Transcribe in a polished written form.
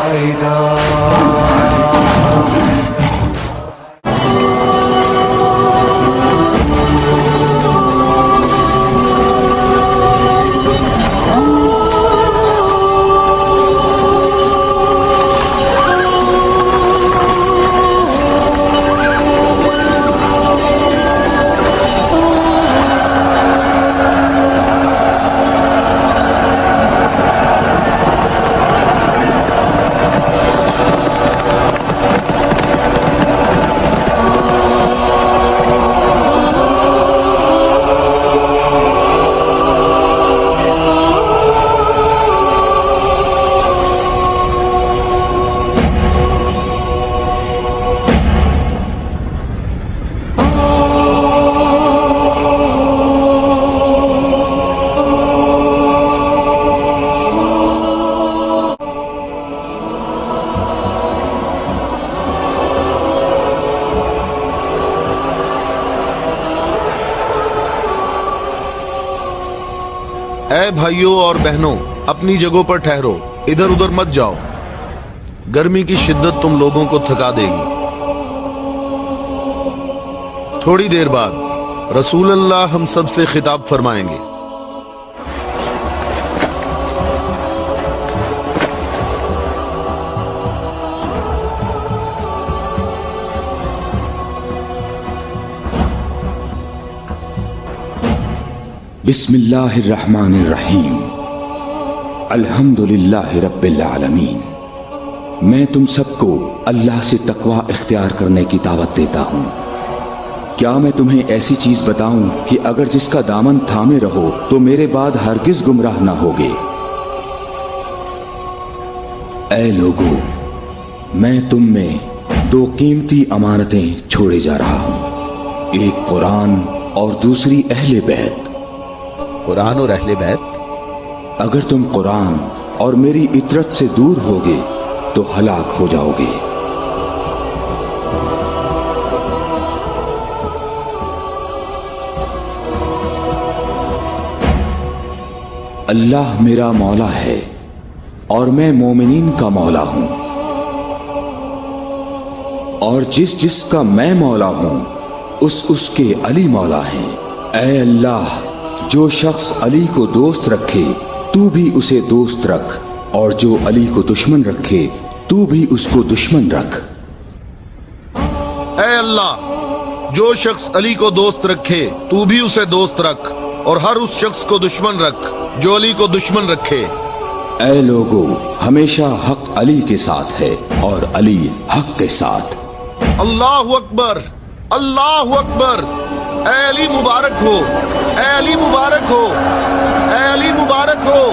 फायदा। ऐ भाइयों और बहनों, अपनी जगहों पर ठहरो, इधर उधर मत जाओ। गर्मी की शिद्दत तुम लोगों को थका देगी। थोड़ी देर बाद रसूल अल्लाह हम सब से खिताब फरमाएंगे। बिस्मिल्लाहिर्रहमानिर्रहीम। अल्हम्दुलिल्लाहि रब्बिल आलमीन। मैं तुम सबको अल्लाह से तकवा इख्तियार करने की दावत देता हूँ। क्या मैं तुम्हें ऐसी चीज बताऊं कि अगर जिसका दामन थामे रहो तो मेरे बाद हरगिज गुमराह ना होगे। ऐ लोगों, मैं तुम में दो कीमती अमानतें छोड़े जा रहा हूँ, एक कुरान और दूसरी अहले बैत। कुरान और अहले बैत? अगर तुम कुरान और मेरी इतरत से दूर होगे तो हलाक हो जाओगे। अल्लाह मेरा मौला है और मैं मोमिनीन का मौला हूं, और जिसका मैं मौला हूं उसके अली मौला हैं। ऐ अल्लाह, जो शख्स अली को दोस्त रखे तू भी उसे दोस्त रख, और जो अली को दुश्मन रखे तू भी उसको दुश्मन रख। ऐ अल्लाह, जो शख्स अली को दोस्त रखे तू भी उसे दोस्त रख, और हर उस शख्स को दुश्मन रख जो अली को दुश्मन रखे। ऐ लोगों, हमेशा हक अली के साथ है और अली हक के साथ। अल्लाहु अकबर, अल्लाहु अकबर। ऐ अली मुबारक हो, ऐ अली मुबारक हो, ऐ अली मुबारक हो।